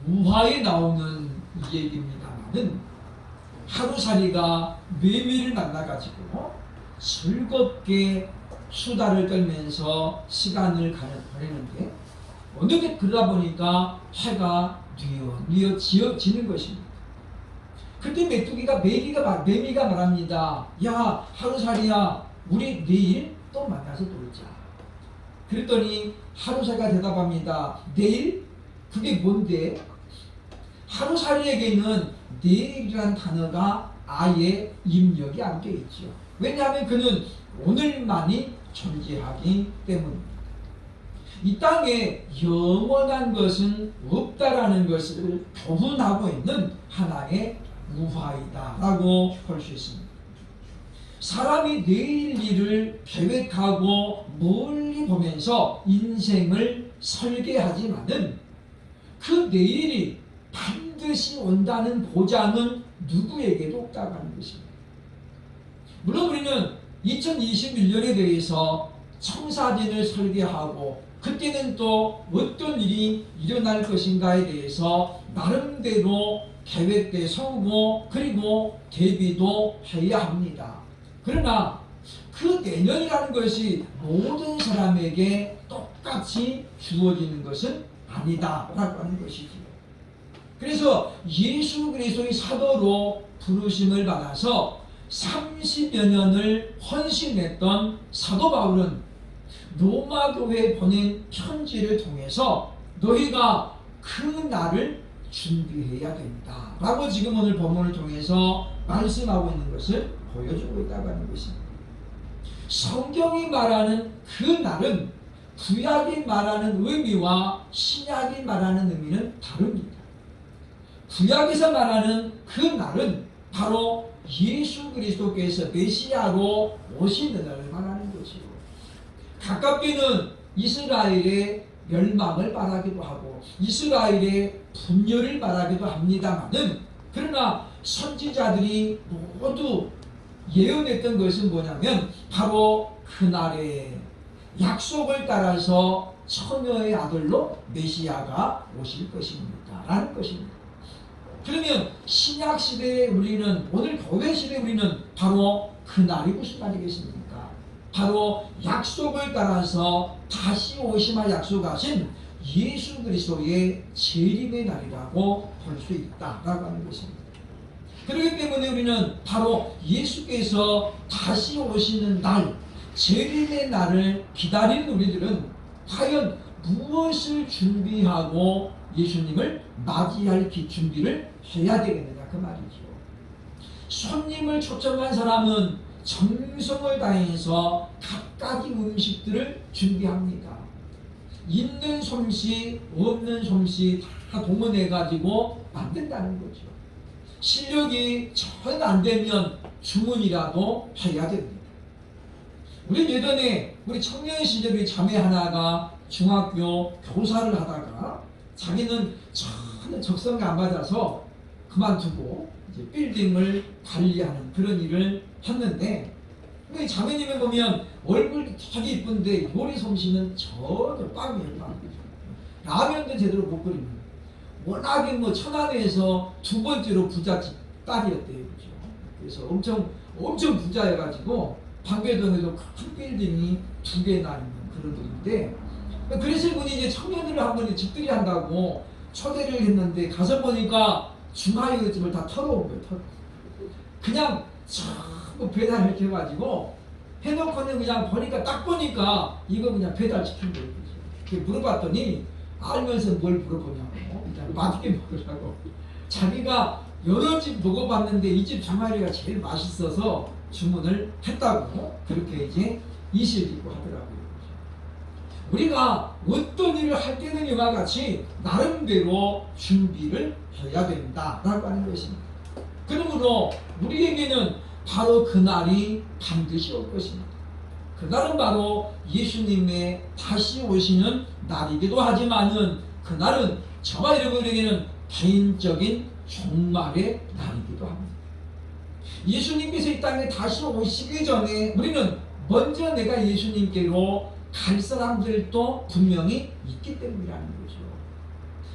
우화에 나오는 이 얘기입니다만은 하루살이가 매미를 만나가지고 즐겁게 수다를 떨면서 시간을 보내는데 어느덧 그러다 보니까 해가 뉘어 지는 것입니다. 그때 메뚜기가 매미가 말합니다. 야, 하루살이야, 우리 내일 또 만나서 놀자. 그랬더니 하루살이가 대답합니다. 내일? 그게 뭔데? 하루살이에게는 내일이라는 단어가 아예 입력이 안 되어 있죠. 왜냐하면 그는 오늘만이 존재하기 때문입니다. 이 땅에 영원한 것은 없다라는 것을 교훈하고 있는 하나의 우화이다 라고 볼 수 있습니다. 사람이 내일 일을 계획하고 멀리 보면서 인생을 설계하지만은 그 내일이 반드시 온다는 보장은 누구에게도 없다고 하는 것입니다. 물론 우리는 2021년에 대해서 청사진을 설계하고 그때는 또 어떤 일이 일어날 것인가에 대해서 나름대로 계획돼 서고 그리고 대비도 해야 합니다. 그러나 그 내년이라는 것이 모든 사람에게 똑같이 주어지는 것은 아니다라고 하는 것이지요. 그래서 예수 그리스도의 사도로 부르심을 받아서 30여 년을 헌신했던 사도 바울은 로마 교회에 보낸 편지를 통해서 너희가 그 날을 준비해야 된다 라고 지금 오늘 본문을 통해서 말씀하고 있는 것을 보여주고 있다고 하는 것입니다. 성경이 말하는 그 날은 구약이 말하는 의미와 신약이 말하는 의미는 다릅니다. 구약에서 말하는 그 날은 바로 예수 그리스도께서 메시아로 오시는 날을 말하는 것이요. 가깝게는 이스라엘의 멸망을 말하기도 하고 이스라엘의 분열을 말하기도 합니다만은 그러나 선지자들이 모두 예언했던 것은 뭐냐면 바로 그날의 약속을 따라서 처녀의 아들로 메시아가 오실 것입니다 라는 것입니다. 그러면 신약시대에 우리는 오늘 교회시대에 우리는 바로 그날이 무슨 날이겠습니까? 바로 약속을 따라서 다시 오시마 약속하신 예수 그리스도의 재림의 날이라고 볼 수 있다라고 하는 것입니다. 그렇기 때문에 우리는 바로 예수께서 다시 오시는 날, 재림의 날을 기다리는 우리들은 과연 무엇을 준비하고 예수님을 맞이할 준비를 해야 되겠느냐 그 말이죠. 손님을 초청한 사람은 정성을 다해서 갖가지 음식들을 준비합니다. 있는 솜씨 없는 솜씨 다 동원해 가지고 만든다는 거죠. 실력이 전 안 되면 주문이라도 해야 됩니다. 우리 예전에 우리 청년 시절의 자매 하나가 중학교 교사를 하다가 자기는 전혀 적성이 안 맞아서 그만두고 이제 빌딩을 관리하는 그런 일을 했는데 우리 자매님을 보면 얼굴이 되게 이쁜데 요리 솜씨는 전혀 빵이에요. 빵. 라면도 제대로 못 끓입니다. 워낙에 뭐 천안에서 두 번째로 부자 딸이었대요. 그죠? 그래서 엄청 부자여가지고 방배동에도 큰 빌딩이 2개나 있는 그런 분인데 그래서 이분이 이제 청년들을 한번 집들이 한다고 초대를 했는데 가서 보니까 중화요집을 다 털어온 거예요. 그냥 전부 배달을 해가지고 해놓고는 그냥 보니까 딱 보니까 이거 그냥 배달시킨 거예요. 물어봤더니 알면서 뭘 물어보냐고 맛있게 먹으라고 자기가 여러 집 먹어봤는데 이 집 장아리가 제일 맛있어서 주문을 했다고 그렇게 이제 이실직고 하더라고요. 우리가 어떤 일을 할 때는 이와 같이 나름대로 준비를 해야 된다라고 하는 것입니다. 그러므로 우리에게는 바로 그날이 반드시 올 것입니다. 그날은 바로 예수님의 다시 오시는 날이기도 하지만은 그날은 저와 여러분에게는 개인적인 종말의 날이기도 합니다. 예수님께서 이 땅에 다시 오시기 전에 우리는 먼저 내가 예수님께로 갈 사람들도 분명히 있기 때문이라는 거죠.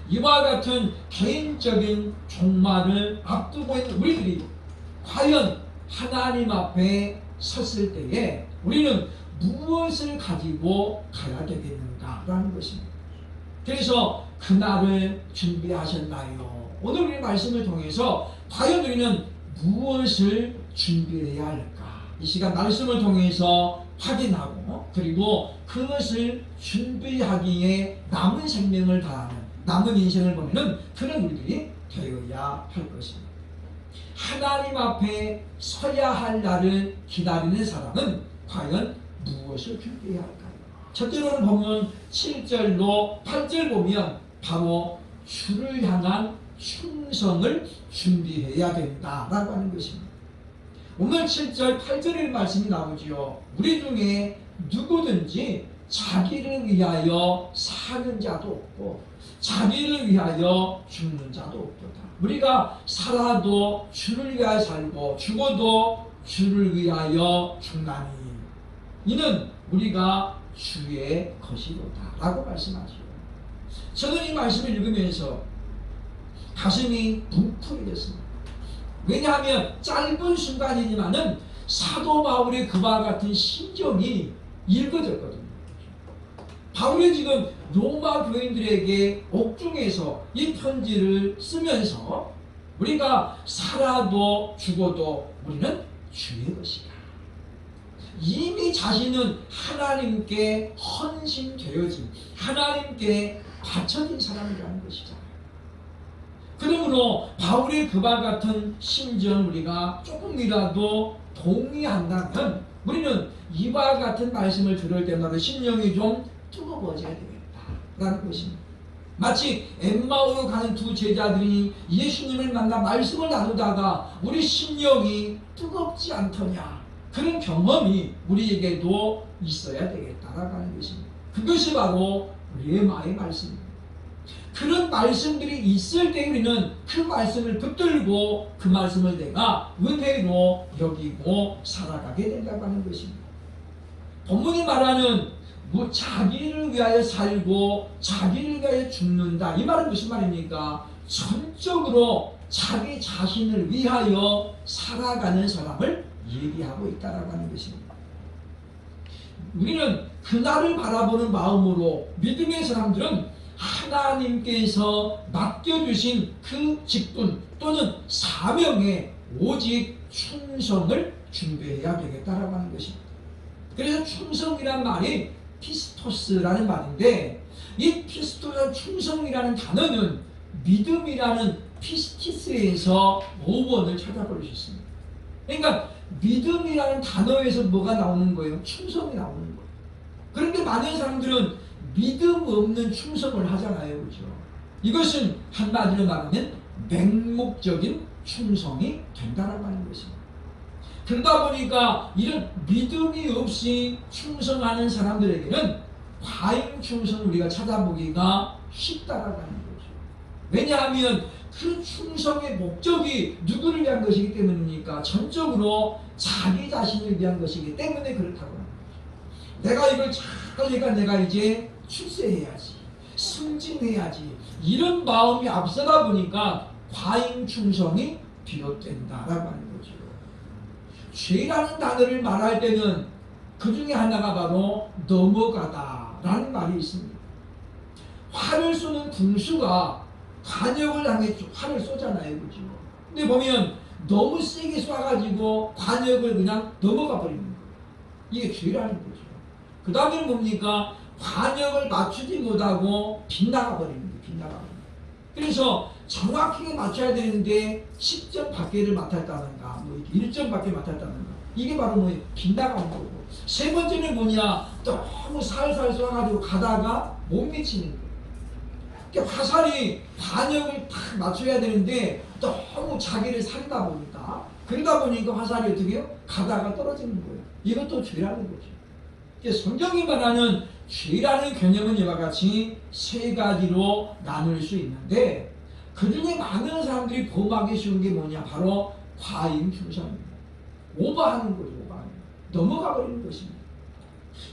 이와 같은 개인적인 종말을 앞두고 있는 우리들이 과연 하나님 앞에 섰을 때에 우리는 무엇을 가지고 가야 되겠는가라는 것입니다. 그래서 그날을 준비하셨나요? 오늘 우리 말씀을 통해서 과연 우리는 무엇을 준비해야 할까? 이 시간 말씀을 통해서 확인하고 그리고 그것을 준비하기에 남은 생명을 다하는 남은 인생을 보내는 그런 우리들이 되어야 할 것입니다. 하나님 앞에 서야 할 날을 기다리는 사람은 과연 무엇을 준비해야 할까요? 첫째로는 보면 7절로 8절 보면 바로 주를 향한 충성을 준비해야 된다라고 하는 것입니다. 오늘 7절 8절의 말씀이 나오지요. 우리 중에 누구든지 자기를 위하여 사는 자도 없고 자기를 위하여 죽는 자도 없도다. 우리가 살아도 주를 위하여 살고 죽어도 주를 위하여 죽나니 이는 우리가 주의 것이로다 라고 말씀하죠. 저는 이 말씀을 읽으면서 가슴이 뭉클해졌습니다. 왜냐하면 짧은 순간이지만은 사도 바울의 그와 같은 심정이 읽어졌거든요. 바울이 지금 로마 교인들에게 옥중에서 이 편지를 쓰면서 우리가 살아도 죽어도 우리는 주의 것이다. 이미 자신은 하나님께 헌신되어진 하나님께 바쳐진 사람이라는 것이잖아요. 그러므로 바울의 그와 같은 심정을 우리가 조금이라도 동의한다면 우리는 이와 같은 말씀을 들을 때마다 심령이 좀 뜨거워져야 되겠다라는 것입니다. 마치 엠마오로 가는 두 제자들이 예수님을 만나 말씀을 나누다가 우리 심령이 뜨겁지 않더냐 그런 경험이 우리에게도 있어야 되겠다라고 하는 것입니다. 그것이 바로 레마의 말씀입니다. 그런 말씀들이 있을 때 우리는 그 말씀을 붙들고 그 말씀을 내가 은혜로 여기고 살아가게 된다고 하는 것입니다. 본문이 말하는 뭐 자기를 위하여 살고 자기를 위하여 죽는다. 이 말은 무슨 말입니까? 전적으로 자기 자신을 위하여 살아가는 사람을 얘기하고 있다라고 하는 것입니다. 우리는 그날을 바라보는 마음으로 믿음의 사람들은 하나님께서 맡겨주신 그 직분 또는 사명에 오직 충성을 준비해야 되겠다라고 하는 것입니다. 그래서 충성이란 말이 피스토스라는 말인데 이 피스토스라는 충성이라는 단어는 믿음이라는 피스티스에서 어원을 찾아볼 수 있습니다. 그러니까 믿음이라는 단어에서 뭐가 나오는 거예요? 충성이 나오는 거예요. 그런데 많은 사람들은 믿음 없는 충성을 하잖아요. 그렇죠? 이것은 한마디로 말하면 맹목적인 충성이 된다라고 하는 것입니다. 그러다 보니까 이런 믿음이 없이 충성하는 사람들에게는 과잉 충성을 우리가 찾아보기가 쉽다라고 하는 거죠. 왜냐하면 그 충성의 목적이 누구를 위한 것이기 때문입니까? 전적으로 자기 자신을 위한 것이기 때문에 그렇다고 하는 거죠. 내가 이걸 잘하니까 내가 이제 출세해야지, 승진해야지 이런 마음이 앞서다 보니까 과잉 충성이 비롯된다라고 하는 거죠. 죄라는 단어를 말할 때는 그 중에 하나가 바로 넘어가다라는 말이 있습니다. 활을 쏘는 군수가 관역을 향해 활을 쏘잖아요. 그죠? 근데 보면 너무 세게 쏴가지고 관역을 그냥 넘어가 버리는 거예요. 이게 죄라는 거죠. 그 다음에는 뭡니까? 관역을 맞추지 못하고 빗나가 버리는 거예요. 빗나가 버리는 거예요. 그래서 정확하게 맞춰야 되는데 10점 밖에를 맡았다는가 뭐 1점 밖에 맡았다는가 이게 바로 뭐 빗나가는 거고 세 번째는 뭐냐 너무 살살 쏴가지고 가다가 못 미치는 거예요. 그러니까 화살이 반역을 딱 맞춰야 되는데 너무 자기를 살다 보니까 그러다 보니까 화살이 어떻게 해요? 가다가 떨어지는 거예요. 이것도 죄라는 거죠. 그러니까 성경이 말하는 죄라는 개념은 이와 같이 세 가지로 나눌 수 있는데 그 중에 많은 사람들이 범하기 쉬운 게 뭐냐? 바로 과잉 충성입니다. 오버하는 거죠. 오버하는 거. 넘어가 버리는 것입니다.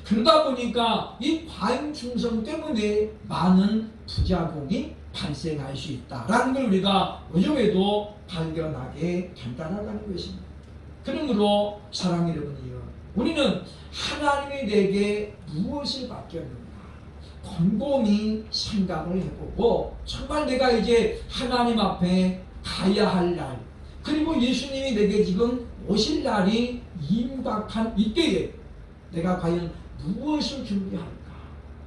그러다 보니까 이 과잉 충성 때문에 많은 부작용이 발생할 수 있다라는 걸 우리가 요즘에도 발견하게 된다는 것입니다. 그러므로 사랑하는 여러분이요, 우리는 하나님이 내게 무엇을 맡겼는가 곰곰이 생각을 해보고, 정말 내가 이제 하나님 앞에 가야 할 날, 그리고 예수님이 내게 지금 오실 날이 임박한 이때에 내가 과연 무엇을 준비할까?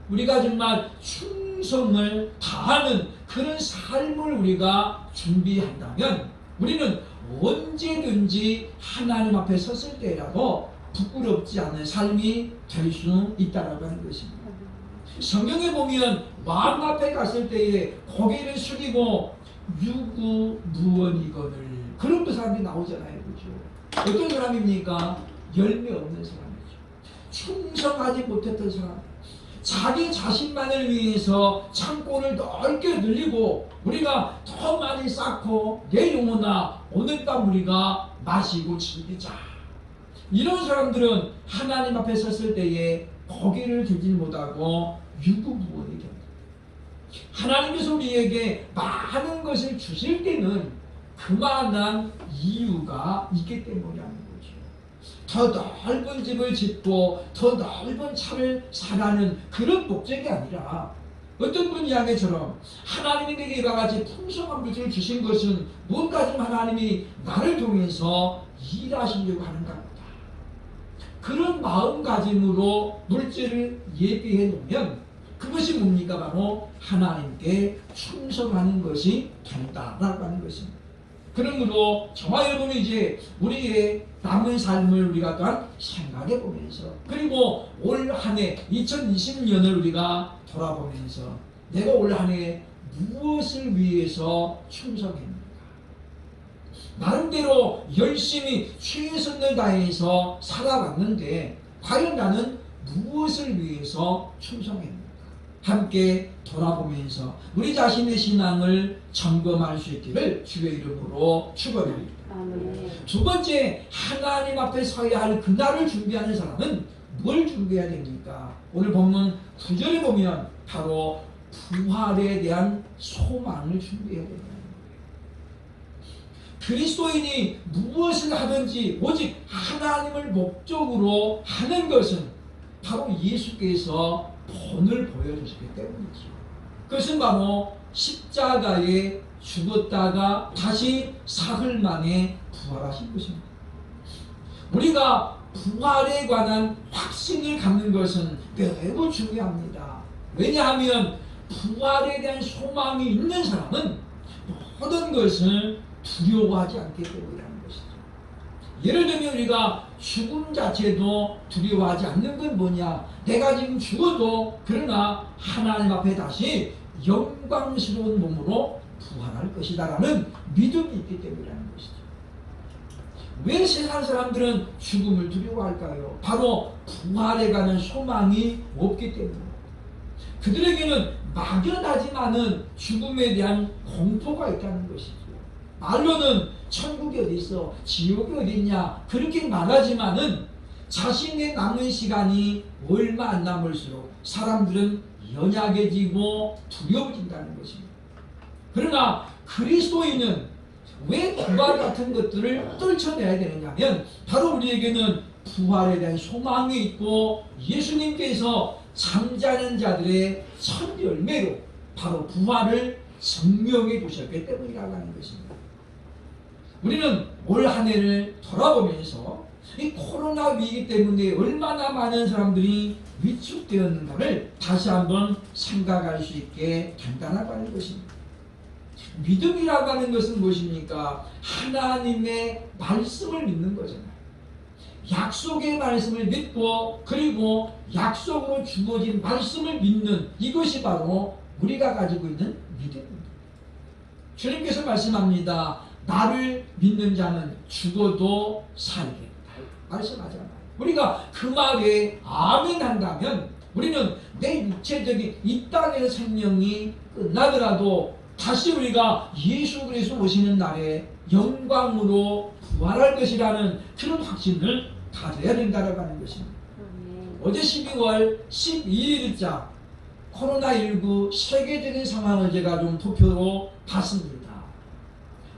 우리가 정말 충성을 다하는 그런 삶을 우리가 준비한다면 우리는 언제든지 하나님 앞에 섰을 때라도 부끄럽지 않은 삶이 될 수 있다라고 하는 것입니다. 성경에 보면 왕 앞에 갔을 때에 고개를 숙이고 유구무원이거늘, 그런 그 사람이 나오잖아요. 그렇죠? 어떤 사람입니까? 열매 없는 사람이죠. 충성하지 못했던 사람, 자기 자신만을 위해서 창고를 넓게 늘리고 우리가 더 많이 쌓고 내 영혼아 오늘 밤 우리가 마시고 즐기자, 이런 사람들은 하나님 앞에 섰을 때에 고개를 들지 못하고 유구무원이 됩니다. 하나님께서 우리에게 많은 것을 주실 때는 그만한 이유가 있기 때문이라는 거죠. 더 넓은 집을 짓고 더 넓은 차를 사라는 그런 목적이 아니라, 어떤 분 이야기처럼 하나님이 내게 이와 같이 풍성한 물질을 주신 것은 뭔가 좀 하나님이 나를 통해서 일하시려고 하는가 보다, 그런 마음가짐으로 물질을 예비해 놓으면 그것이 뭡니까? 바로 하나님께 충성하는 것이 된다라고 하는 것입니다. 그러므로 저와 여러분이 이제 우리의 남은 삶을 우리가 또한 생각해 보면서, 그리고 올 한 해 2020년을 우리가 돌아보면서 내가 올 한 해 무엇을 위해서 충성했는가, 나름대로 열심히 최선을 다해서 살아왔는데 과연 나는 무엇을 위해서 충성했는가, 함께 돌아보면서 우리 자신의 신앙을 점검할 수 있기를 주의 이름으로 축원합니다. 두 번째, 하나님 앞에 서야 할 그날을 준비하는 사람은 뭘 준비해야 됩니까? 오늘 본문 9절에 보면 바로 부활에 대한 소망을 준비해야 된다는 거예요. 그리스도인이 무엇을 하든지 오직 하나님을 목적으로 하는 것은 바로 예수께서 본을 보여주시기 때문이죠. 그것은 바로 십자가에 죽었다가 다시 사흘 만에 부활하신 것입니다. 우리가 부활에 관한 확신을 갖는 것은 매우 중요합니다. 왜냐하면 부활에 대한 소망이 있는 사람은 모든 것을 두려워하지 않기 때문이라는 것이죠. 예를 들면 우리가 죽음 자체도 두려워하지 않는 건 뭐냐? 내가 지금 죽어도 그러나 하나님 앞에 다시 영광스러운 몸으로 부활할 것이다라는 믿음이 있기 때문이라는 것이죠. 왜 세상 사람들은 죽음을 두려워할까요? 바로 부활에 관한 소망이 없기 때문입니다. 그들에게는 막연하지만은 죽음에 대한 공포가 있다는 것이죠. 말로는 천국이 어디 있어, 지옥이 어디 있냐 그렇게 말하지만은 자신의 남은 시간이 얼마 안 남을수록 사람들은 연약해지고 두려워진다는 것입니다. 그러나 그리스도인은 왜 부활 같은 것들을 떨쳐내야 되느냐면 바로 우리에게는 부활에 대한 소망이 있고 예수님께서 잠자는 자들의 첫 열매로 바로 부활을 증명해 주셨기 때문이라고 하는 것입니다. 우리는 올 한 해를 돌아보면서 이 코로나 위기 때문에 얼마나 많은 사람들이 위축되었는가를 다시 한번 생각할 수 있게 된다고 하는 것입니다. 믿음이라고 하는 것은 무엇입니까? 하나님의 말씀을 믿는 거잖아요. 약속의 말씀을 믿고 그리고 약속으로 주어진 말씀을 믿는 이것이 바로 우리가 가지고 있는 믿음입니다. 주님께서 말씀합니다. 나를 믿는 자는 죽어도 살겠다 말씀하잖아요. 우리가 그 말에 아멘 한다면 우리는 내 육체적인 이 땅의 생명이 끝나더라도 다시 우리가 예수 그리스도 오시는 날에 영광으로 부활할 것이라는 그런 확신을 가져야 된다고 하는 것입니다. 어제 12월 12일자 코로나19 세계적인 상황을 제가 좀 도표로 봤습니다.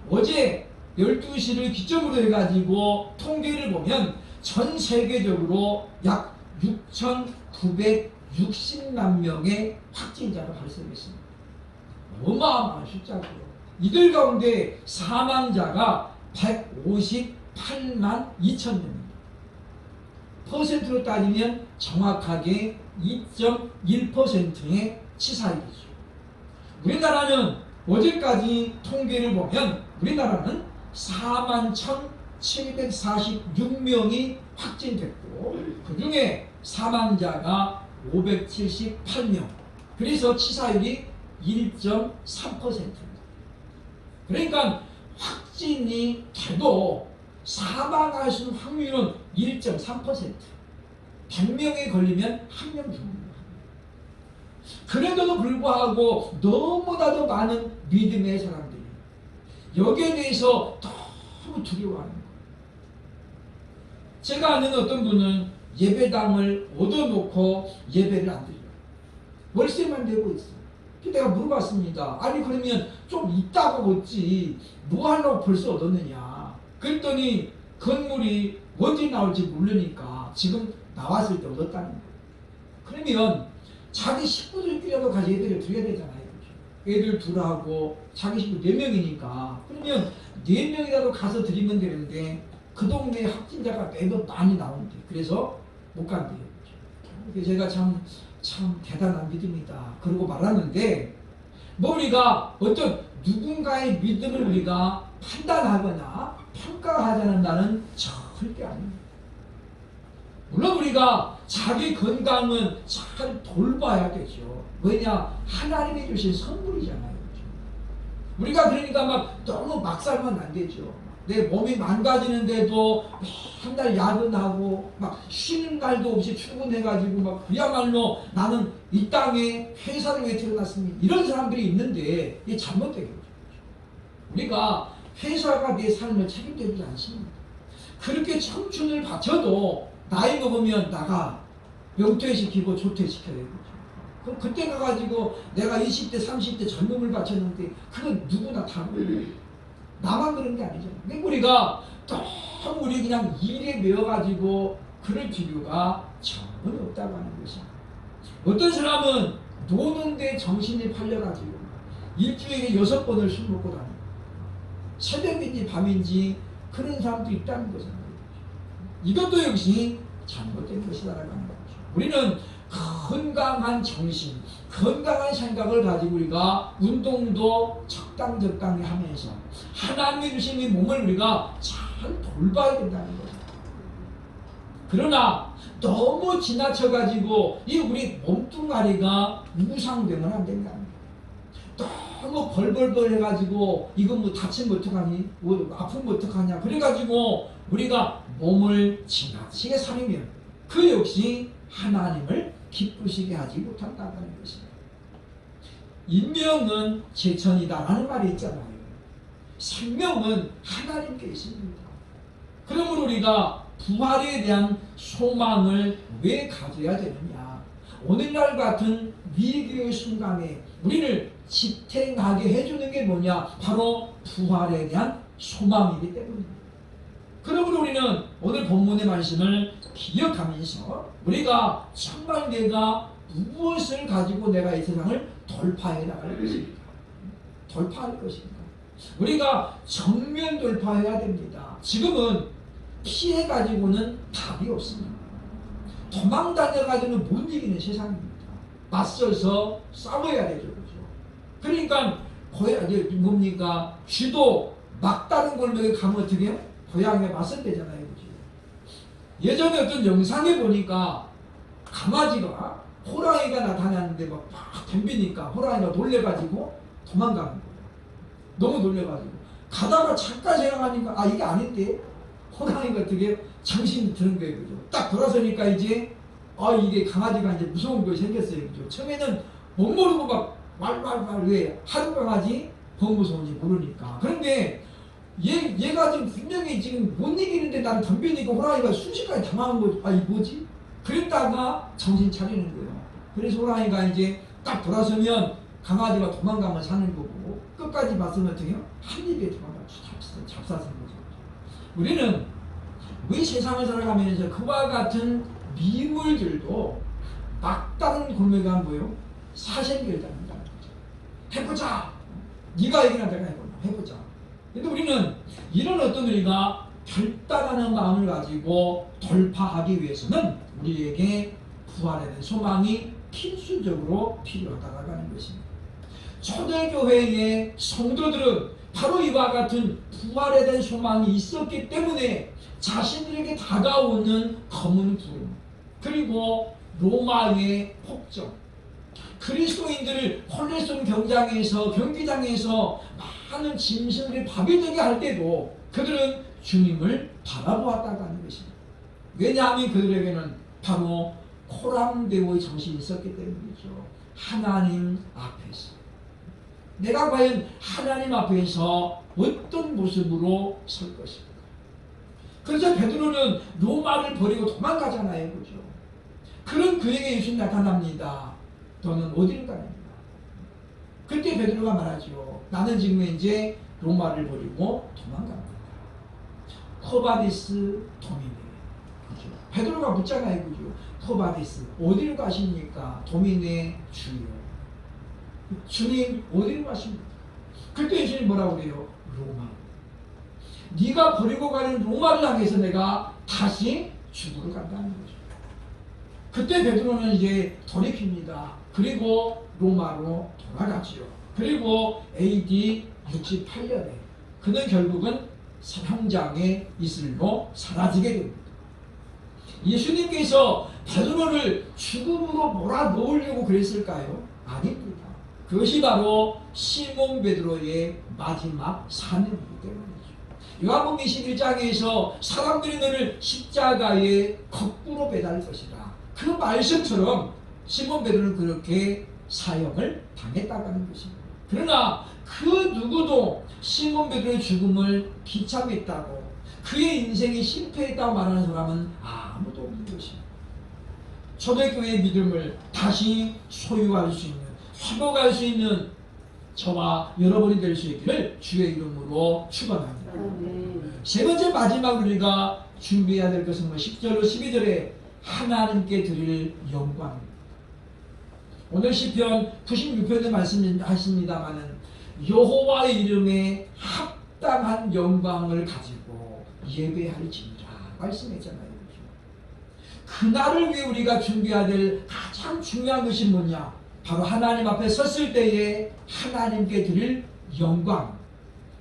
어제 12시를 기점으로 해가지고 통계를 보면 전 세계적으로 약 6,960만 명의 확진자가 발생했습니다. 어마어마한 숫자고요. 이들 가운데 사망자가 158만 2천 명입니다. 퍼센트로 따지면 정확하게 2.1%의 치사율이죠. 우리나라는 어제까지 통계를 보면 우리나라는 41,746명이 확진됐고 그 중에 사망자가 578명. 그래서 치사율이 1.3%입니다. 그러니까 확진이 돼도 사망할 수 있는 확률은 1.3%. 100명에 걸리면 1명 죽습니다. 그래도 불구하고 너무나도 많은 믿음의 사람들이 여기에 대해서 너무 두려워하는 거예요. 제가 아는 어떤 분은 예배당을 얻어놓고 예배를 안 드려요. 월세만 내고 있어요. 내가 물어봤습니다. 아니 그러면 좀 있다가 얻지 뭐 하려고 벌써 얻었느냐. 그랬더니 건물이 언제 나올지 모르니까 지금 나왔을 때 얻었다는 거예요. 그러면 자기 식구들끼리라도 가서 애들을 드려야 되잖아요. 애들 둘하고 자기 식구 4명이니까 그러면 4명이라도 가서 드리면 되는데 그 동네에 확진자가 매번 많이 나오는데 그래서 못 간대요. 그래서 제가 참 대단한 믿음이다 그러고 말하는데 뭐 우리가 어떤 누군가의 믿음을 우리가 판단하거나 평가하자는 나는 절대 아닙니다. 물론 우리가 자기 건강은 잘 돌봐야 되죠. 왜냐? 하나님이 주신 선물이잖아요. 그렇죠? 우리가 그러니까 막 너무 막 살면 안 되죠. 내 몸이 망가지는데도 맨날 야근하고 막 쉬는 날도 없이 출근해가지고 막 그야말로 나는 이 땅에 회사를 왜 태어났습니까? 이런 사람들이 있는데 이게 잘못된 거죠. 우리가 회사가 내 삶을 책임져주지 않습니다. 그렇게 청춘을 바쳐도 나이 먹으면 나가 명퇴시키고 조퇴시켜야 되죠. 그럼 그때 가가지고 내가 20대 30대 젊음을 바쳤는데 그건 누구나 다 그래요. 나만 그런 게 아니잖아요. 그러니까 우리가 너무 우리 그냥 일에 매여가지고 그럴 필요가 전혀 없다고 하는 것입니다. 어떤 사람은 노는데 정신이 팔려가지고 일주일에 6번을 술 먹고 다니고 새벽인지 밤인지 그런 사람도 있다는 거잖아요. 이것도 역시 잘못된 것이다라고 하는 거죠. 우리는 건강한 정신, 건강한 생각을 가지고 우리가 운동도 적당히 하면서 하나님이 주신 이 몸을 우리가 잘 돌봐야 된다는 거죠. 그러나 너무 지나쳐가지고 이 우리 몸뚱아리가 무상되면 안 된답니다. 너무 벌벌벌 해가지고 이거 뭐 다치면 어떡하니? 뭐 아프면 어떡하냐? 그래가지고 우리가 몸을 지나치게 살이면 그 역시 하나님을 기쁘시게 하지 못한다는 것입니다. 인명은 제천이다라는 말이 있잖아요. 생명은 하나님께 있습니다. 그러므로 우리가 부활에 대한 소망을 왜 가져야 되느냐? 오늘날 같은 위기의 순간에 우리를 지탱하게 해주는 게 뭐냐? 바로 부활에 대한 소망이기 때문입니다. 그러므로 우리는 오늘 본문의 말씀을 기억하면서 우리가 정말 내가 무엇을 가지고 내가 이 세상을 돌파해 나갈 것입니까? 돌파할 것입니다. 우리가 정면 돌파해야 됩니다. 지금은 피해 가지고는 답이 없습니다. 도망 다녀 가지고는 못 이기는 세상입니다. 맞서서 싸워야 되죠, 그렇죠? 그러니까 뭡니까? 쥐도 막다른 골목에 가면 어떻게 해요? 고양이에 맞설 때잖아요, 그렇죠? 예전에 어떤 영상에 보니까 강아지가 호랑이가 나타났는데 막 덤비니까 호랑이가 놀래가지고 도망가는 거예요. 너무 놀래가지고 가다가 잠깐 생각하니까 아 이게 아닌데 호랑이가 되게 정신이 드는 거예요, 그죠? 딱 돌아서니까 이제 아 이게 강아지가 이제 무서운 거 생겼어요, 그죠? 처음에는 못 모르고 막 말말말 왜 하루 강아지 더 무서운지 모르니까. 그런데 얘가 지금 분명히 지금 못 이기는데 나를 덤비니까 호랑이가 순식간에 당황한 거죠. 아 이 뭐지? 그랬다가 정신 차리는 거예요. 그래서 호랑이가 이제 딱 돌아서면 강아지가 도망가면 사는 거고 끝까지 봤으면 어떻게 해요? 한 입에 도망가 잡사는 거죠. 우리는 우리 세상을 살아가면서 그와 같은 미물들도 막다른 골목에 가면 뭐예요? 사생결단한다는 거죠. 해보자. 네가 얘기나 내가 해보자. 근데 우리는 이런 어떤 우리가 결단하는 마음을 가지고 돌파하기 위해서는 우리에게 부활에 대한 소망이 필수적으로 필요하다고 하는 것입니다. 초대교회의 성도들은 바로 이와 같은 부활에 대한 소망이 있었기 때문에 자신들에게 다가오는 검은 구름 그리고 로마의 폭정 그리스도인들을 콜레스톤 경기장에서 많은 짐승들이 밥이 되게 할 때도 그들은 주님을 바라보았다고 하는 것입니다. 왜냐하면 그들에게는 바로 코람데오의 정신이 있었기 때문이죠. 하나님 앞에서 내가 과연 하나님 앞에서 어떤 모습으로 설 것인가. 그래서 베드로는 로마를 버리고 도망가잖아요. 그죠? 그런 그에게 예수님 나타납니다. 너는 어디를 가는가? 그때 베드로가 말하죠. 나는 지금 이제 로마를 버리고 도망갑니다. 코바디스 도미네. 그죠? 베드로가 묻잖아요. 그죠? 코바디스 어디로 가십니까? 도미네 주여. 주님 어디로 가십니까? 그때 예수님 뭐라고 그래요? 로마. 네가 버리고 가는 로마를 향해서 내가 다시 죽으러 간다는 거죠. 그때 베드로는 이제 돌이킵니다. 그리고 로마로 돌아가지요. 그리고 AD 68년에 그는 결국은 현장의 이슬로 사라지게 됩니다. 예수님께서 베드로를 죽음으로 몰아넣으려고 그랬을까요? 아닙니다. 그것이 바로 시몬 베드로의 마지막 사명이기 때문이죠. 요한복음 21장에서 사람들이 너를 십자가에 거꾸로 매달 것이다. 그 말씀처럼 시몬 베드로는 그렇게 사형을 당했다고 하는 것입니다. 그러나 그 누구도 시몬 베드로의 죽음을 비참했다고 그의 인생이 실패했다고 말하는 사람은 아무도 없는 것입니다. 초대교회의 믿음을 다시 소유할 수 있는 회복할 수 있는 저와 여러분이 될 수 있기를 주의 이름으로 축원합니다. 세 번째 마지막 우리가 준비해야 될 것은 10절로 12절에 하나님께 드릴 영광입니다. 오늘 시편 96편에 말씀하십니다마는 여호와의 이름에 합당한 영광을 가지고 예배할지니라 말씀했잖아요. 그날을 위해 우리가 준비해야 될 가장 중요한 것이 뭐냐? 바로 하나님 앞에 섰을 때에 하나님께 드릴 영광.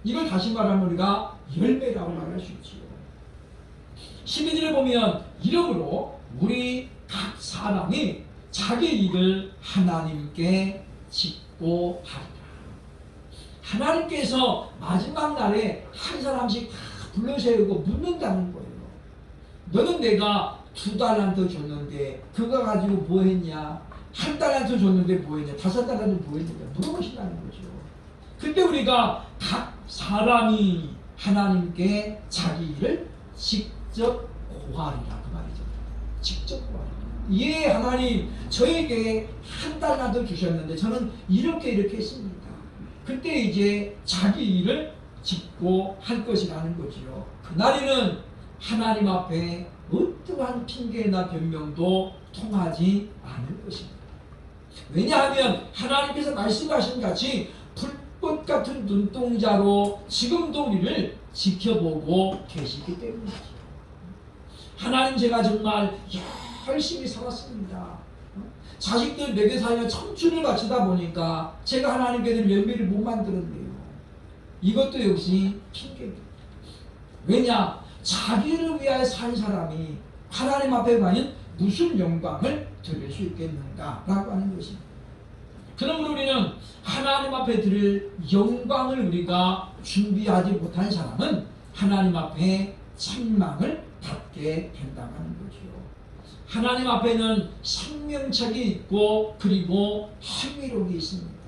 이걸 다시 말하면 우리가 열매라고 말할 수 있지요. 12절에 보면 이러므로 우리 각 사람이 자기 일을 하나님께 짓고 하리라. 하나님께서 마지막 날에 한 사람씩 다 불러세우고 묻는다는 거예요. 너는 내가 2달란트 줬는데 그거 가지고 뭐 했냐? 1달란트 줬는데 뭐 했냐? 5달란트 뭐 했냐? 물어보신다는 거죠. 그때 우리가 각 사람이 하나님께 자기 일을 직접 고하리라 그 말이죠. 직접 고하리라. 예, 하나님 저에게 1달란트 주셨는데 저는 이렇게 했습니다. 그때 이제 자기 일을 짓고 할 것이라는 거지요. 그날에는 하나님 앞에 어떠한 핑계나 변명도 통하지 않을 것입니다. 왜냐하면 하나님께서 말씀하신 같이 불꽃 같은 눈동자로 지금도 우리를 지켜보고 계시기 때문이죠. 하나님 제가 정말 열심히 살았습니다. 자식들 먹여 살려 청춘을 바치다 보니까 제가 하나님께 늘 열매를 못 만들었네요. 이것도 역시 핑계입니다. 왜냐? 자기를 위하여 산 사람이 하나님 앞에 과연 무슨 영광을 드릴 수 있겠는가라고 하는 것입니다. 그러므로 우리는 하나님 앞에 드릴 영광을 우리가 준비하지 못한 사람은 하나님 앞에 책망을 받게 된다는 거죠. 하나님 앞에는 생명책이 있고 그리고 행위록이 있습니다.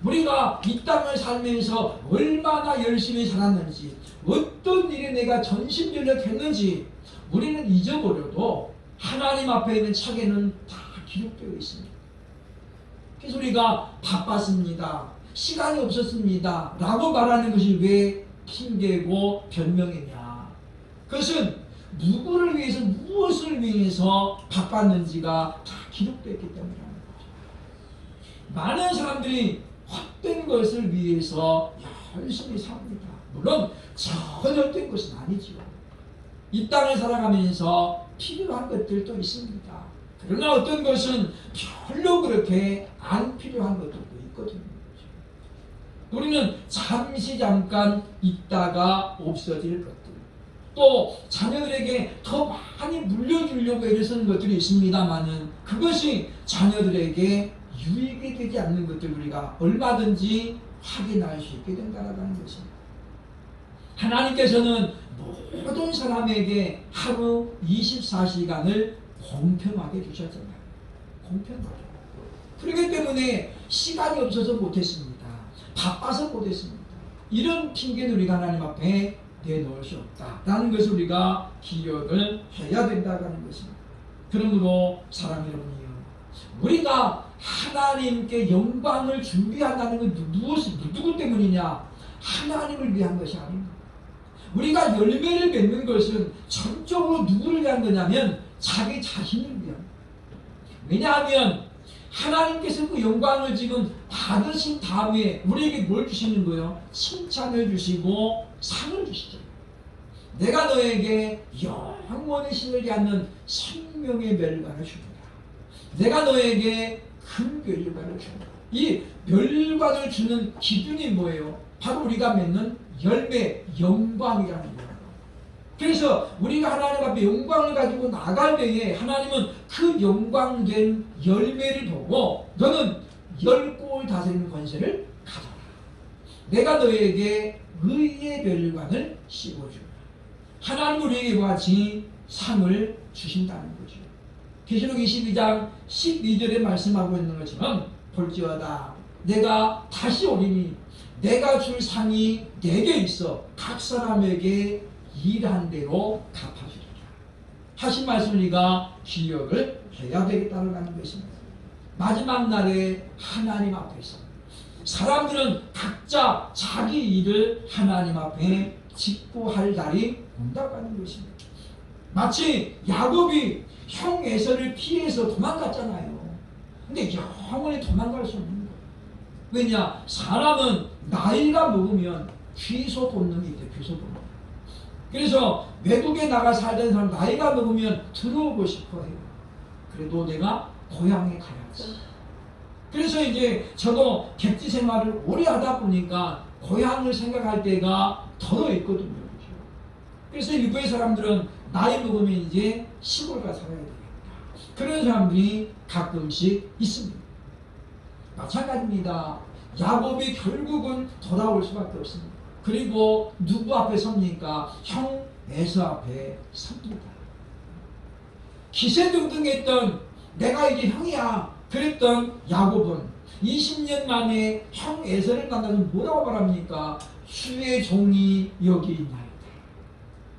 우리가 이 땅을 살면서 얼마나 열심히 살았는지 어떤 일에 내가 전심전력했는지 우리는 잊어버려도 하나님 앞에 있는 책에는 다 기록되어 있습니다. 그래서 우리가 바빴습니다, 시간이 없었습니다 라고 말하는 것이 왜 핑계고 변명이냐? 그것은 누구를 위해서, 무엇을 위해서 바빴는지가 다 기록되었기 때문이라는 거죠. 많은 사람들이 헛된 것을 위해서 열심히 삽니다. 물론 전혀 헛된 것은 아니죠. 이 땅을 살아가면서 필요한 것들도 있습니다. 그러나 어떤 것은 별로 그렇게 안 필요한 것들도 있거든요. 우리는 잠깐 있다가 없어질 것들, 또 자녀들에게 더 많이 물려주려고 애를 쓰는 것들이 있습니다만은 그것이 자녀들에게 유익이 되지 않는 것들 우리가 얼마든지 확인할 수 있게 된다는 것입니다. 하나님께서는 모든 사람에게 하루 24시간을 공평하게 주셨잖아요. 공평하게. 그렇기 때문에 시간이 없어서 못했습니다, 바빠서 못했습니다, 이런 핑계는 우리가 하나님 앞에 내놓을 수 없다라는 것을 우리가 기억을 해야 된다는 것입니다. 그러므로 사랑 여러분이요, 우리가 하나님께 영광을 준비한다는 건 누구 때문이냐? 하나님을 위한 것이 아닙니다. 우리가 열매를 맺는 것은 전적으로 누구를 위한 거냐면 자기 자신을 위한 거예요. 왜냐하면 하나님께서 그 영광을 지금 받으신 다음에 우리에게 뭘 주시는 거예요? 칭찬을 주시고 상을 주시죠. 내가 너에게 영원히 신을지 않는 생명의 멸관을 줍니다. 내가 너에게 큰 멸관을 줍니다. 이 멸관을 주는 기준이 뭐예요? 바로 우리가 맺는 열매, 영광이라는 거예요. 그래서 우리가 하나님 앞에 영광을 가지고 나갈 때에 하나님은 그 영광된 열매를 보고 너는 10골 다스리는 권세를 가져라. 내가 너에게 의의 멸관을 씌워주라. 하나님 우리에게 같이 상을 주신다는 거죠. 계시록 22장 12절에 말씀하고 있는 것처럼 볼지어다 내가 다시 오리니 내가 줄 상이 내게 있어 각 사람에게 일한 대로 갚아주리라 하신 말씀을 우리가 기억을 해야 되겠다는 것입니다. 마지막 날에 하나님 앞에서 사람들은 각자 자기 일을 하나님 앞에 짓고 할 날이 온다고 하는 것입니다. 마치 야곱이 형 에서를 피해서 도망갔잖아요. 근데 영원히 도망갈 수 없는 거예요. 왜냐? 사람은 나이가 먹으면 귀소 본능이 있대요. 귀소 본능. 그래서 외국에 나가 살던 사람 나이가 먹으면 들어오고 싶어 해요. 그래도 내가 고향에 가야지. 그래서 이제 저도 객지 생활을 오래 하다 보니까 고향을 생각할 때가 더 있거든요. 그래서 일부의 사람들은 나이 먹으면 이제 시골 가서 살아야 되겠다. 그런 사람들이 가끔씩 있습니다. 마찬가지입니다. 야곱이 결국은 돌아올 수밖에 없습니다. 그리고 누구 앞에 섭니까? 형 에서 앞에 섭니다. 기세등등했던 내가 이제 형이야 그랬던 야곱은 20년 만에 형 에서를 만나서 뭐라고 말합니까? 주의 종이 여기 있나이다.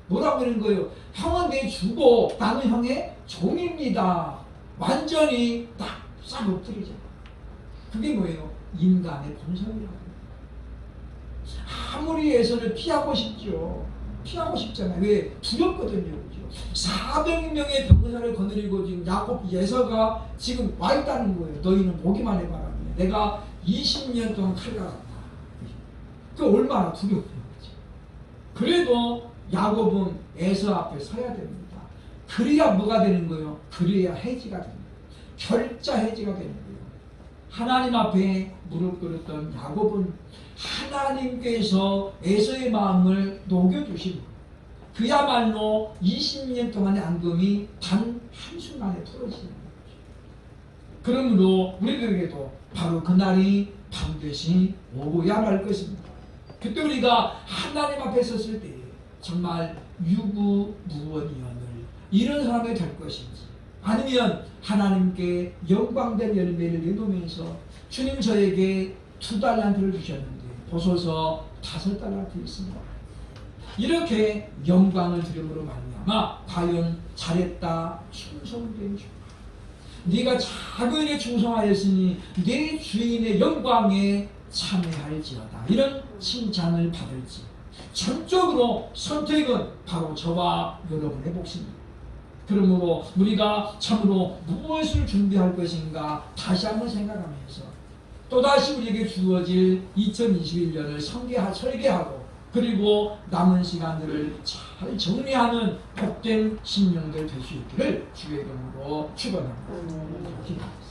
뭐라고 하는 거예요? 형은 내 주고 나는 형의 종입니다. 완전히 싹 엎드리죠. 그게 뭐예요? 인간의 본성이라고. 아무리 에서를 피하고 싶죠. 피하고 싶잖아요. 왜? 두렵거든요. 그죠? 400명의 병사를 거느리고 지금 야곱 예서가 지금 와 있다는 거예요. 너희는 보기만 해봐라. 내가 20년 동안 칼 갈았다. 그 얼마나 두렵냐. 그래도 야곱은 에서 앞에 서야 됩니다. 그래야 뭐가 되는 거예요? 그래야 해지가 됩니다. 결자 해지가 되는 거예요. 하나님 앞에 무릎 꿇었던 야곱은 하나님께서 에서의 마음을 녹여주시고 그야말로 20년 동안의 앙금이 단 한순간에 풀어지는 거죠. 그러므로 우리들에게도 바로 그날이 반드시 오고야 말 것입니다. 그때 우리가 하나님 앞에 섰을 때 정말 유구무원이언을 이런 사람이 될 것인지 아니면 하나님께 영광된 열매를 내놓으면서 주님 저에게 2달란트를 주셨는데 보소서 5달란트 있습니다. 이렇게 영광을 드림으로 말미암아 과연 잘했다 충성된 주 네가 작은 일에 충성하였으니 네 주인의 영광에 참여할지어다. 이런 칭찬을 받을지. 전적으로 선택은 바로 저와 여러분의 몫입니다. 그러므로 우리가 참으로 무엇을 준비할 것인가 다시 한번 생각하면서 또다시 우리에게 주어질 2021년을 설계하고 그리고 남은 시간들을 잘 정리하는 복된 신명들 될 수 있기를 주의 이름으로 축원합니다. 기도하겠습니다.